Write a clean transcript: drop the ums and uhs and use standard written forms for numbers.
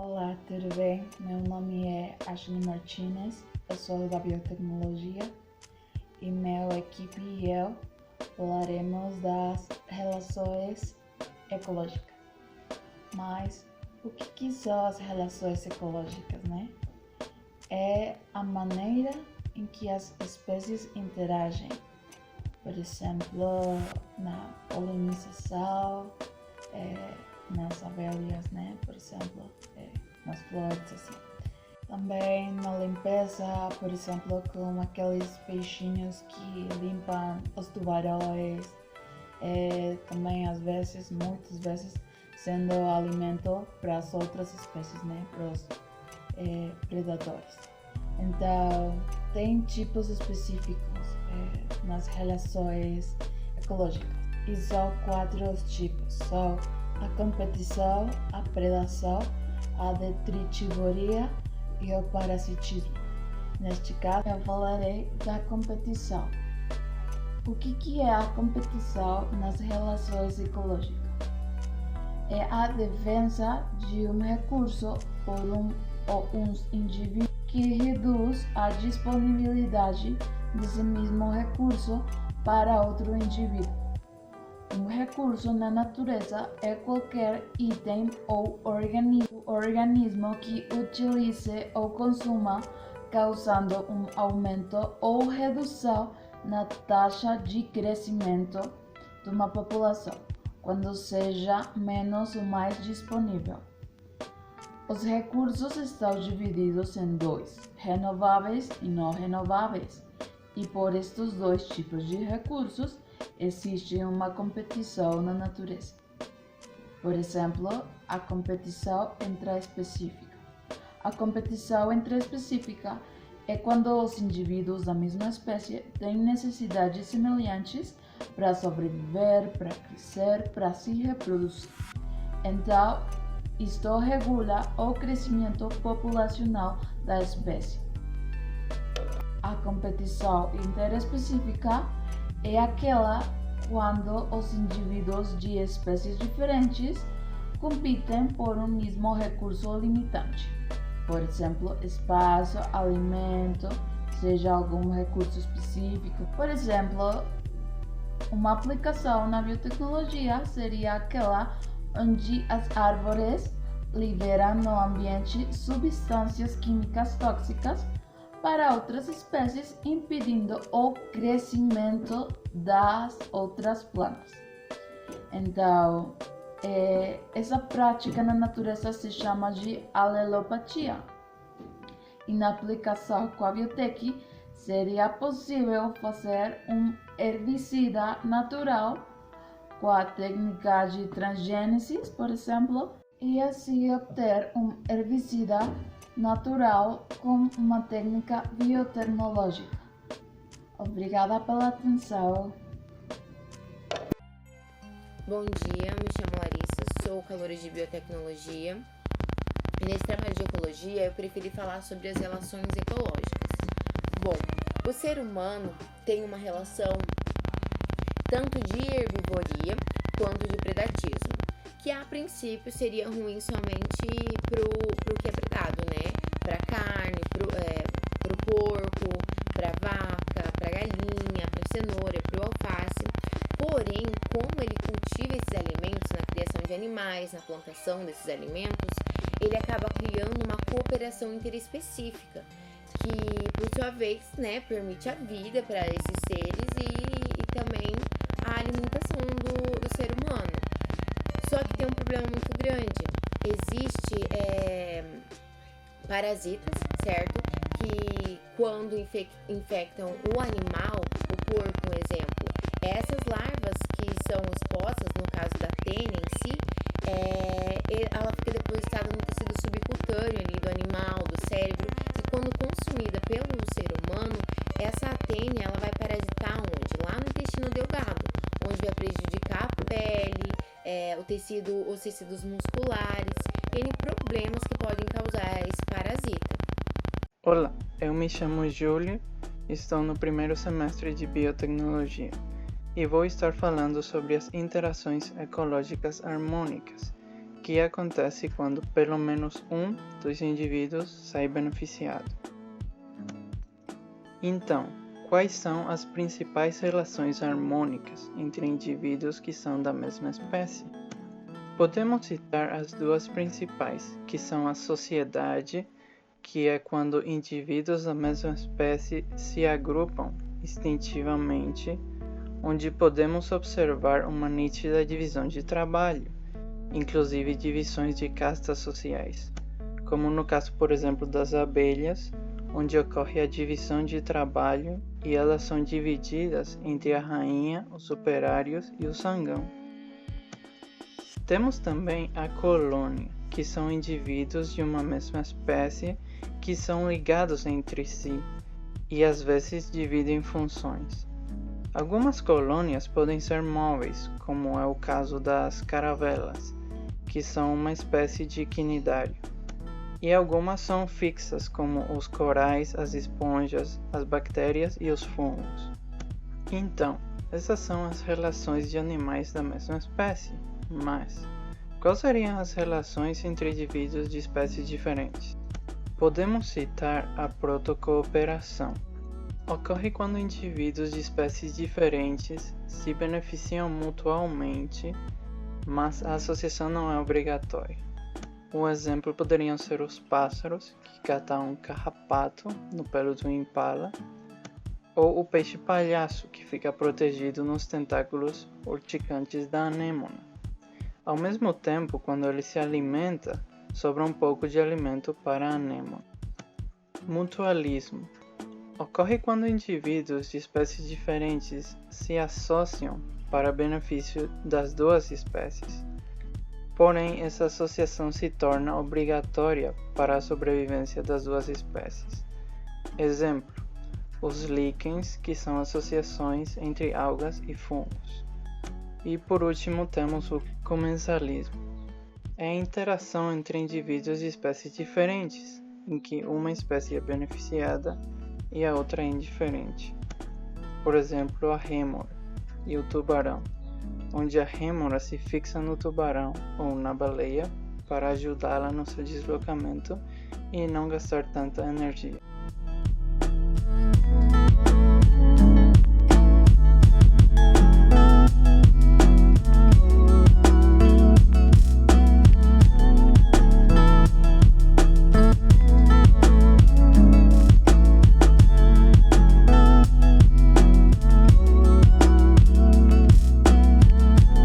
Olá, tudo bem? Meu nome é Ashley Martinez, eu sou da biotecnologia e minha equipe e eu falaremos das relações ecológicas. Mas o que são as relações ecológicas, né? É a maneira em que as espécies interagem, por exemplo, na polinização, nas abelhas, né? Por exemplo, nas flores, assim. Também na limpeza, por exemplo, com aqueles peixinhos que limpam os tubarões, também às vezes, muitas vezes, sendo alimento para as outras espécies, né? Para os predadores. Então, tem tipos específicos nas relações ecológicas. E são 4 tipos. São a competição, a predação, a detritivoria e o parasitismo. Neste caso, eu falarei da competição. O que é a competição nas relações ecológicas? É a defesa de um recurso por ou uns indivíduos que reduz a disponibilidade desse mesmo recurso para outro indivíduo. Um recurso na natureza é qualquer item ou organismo que utilize ou consuma, causando um aumento ou redução na taxa de crescimento de uma população, quando seja menos ou mais disponível. Os recursos estão divididos em 2, renováveis e não renováveis, e por estes 2 tipos de recursos existe uma competição na natureza. Por exemplo, a competição intraespecífica. A competição intraespecífica é quando os indivíduos da mesma espécie têm necessidades semelhantes para sobreviver, para crescer, para se reproduzir. Então, isto regula o crescimento populacional da espécie. A competição interespecífica é aquela quando os indivíduos de espécies diferentes competem por um mesmo recurso limitante. Por exemplo, espaço, alimento, seja algum recurso específico. Por exemplo, uma aplicação na biotecnologia seria aquela onde as árvores liberam no ambiente substâncias químicas tóxicas para outras espécies, impedindo o crescimento das outras plantas. Então, essa prática na natureza se chama de alelopatia. E na aplicação com a biotech, seria possível fazer um herbicida natural com a técnica de transgênese, por exemplo, e assim obter um herbicida natural com uma técnica biotecnológica. Obrigada pela atenção. Bom dia, me chamo Larissa, sou caloura de biotecnologia e nesse trabalho de ecologia eu preferi falar sobre as relações ecológicas. Bom, o ser humano tem uma relação tanto de herbivoria quanto de predatismo, que a princípio seria ruim somente pro que é predado, né? Para carne, pro porco, para vaca, para galinha, para cenoura, pro alface. Porém, como ele cultiva esses alimentos na criação de animais, na plantação desses alimentos, ele acaba criando uma cooperação interespecífica, que por sua vez, né, permite a vida para esses seres e também a alimentação do ser humano. Só que tem um problema muito grande. Existe parasitas, certo? Que quando infectam o animal, o porco, um exemplo, essas larvas que são expostas, no caso da tênia em si, ela fica depositada no tecido subcutâneo ali do animal, do cérebro, e quando consumida pelo ser humano, essa tênia ela vai parasitar onde? Lá no intestino delgado, onde vai prejudicar a pele, os tecidos musculares, N problemas que podem causar esse parasita. Olá, eu me chamo Júlio, estou no primeiro semestre de biotecnologia e vou estar falando sobre as interações ecológicas harmônicas que acontece quando pelo menos um dos indivíduos sai beneficiado. Então, quais são as principais relações harmônicas entre indivíduos que são da mesma espécie? Podemos citar as duas principais, que são a sociedade, que é quando indivíduos da mesma espécie se agrupam instintivamente, onde podemos observar uma nítida divisão de trabalho, inclusive divisões de castas sociais, como no caso, por exemplo, das abelhas, onde ocorre a divisão de trabalho e elas são divididas entre a rainha, os operários e o sangão. Temos também a colônia, que são indivíduos de uma mesma espécie que são ligados entre si e às vezes dividem funções. Algumas colônias podem ser móveis, como é o caso das caravelas, que são uma espécie de quinidário, e algumas são fixas, como os corais, as esponjas, as bactérias e os fungos. Então, essas são as relações de animais da mesma espécie, mas quais seriam as relações entre indivíduos de espécies diferentes? Podemos citar a protocooperação. Ocorre quando indivíduos de espécies diferentes se beneficiam mutuamente, mas a associação não é obrigatória. Um exemplo poderiam ser os pássaros, que catam um carrapato no pelo do impala, ou o peixe-palhaço, que fica protegido nos tentáculos urticantes da anêmona. Ao mesmo tempo, quando ele se alimenta, sobra um pouco de alimento para a anêmona. Mutualismo. Ocorre quando indivíduos de espécies diferentes se associam para benefício das duas espécies. Porém, essa associação se torna obrigatória para a sobrevivência das duas espécies. Exemplo: os líquens, que são associações entre algas e fungos. E por último temos o comensalismo. É a interação entre indivíduos de espécies diferentes, em que uma espécie é beneficiada e a outra é indiferente. Por exemplo, a rêmora e o tubarão, onde a rêmora se fixa no tubarão ou na baleia para ajudá-la no seu deslocamento e não gastar tanta energia.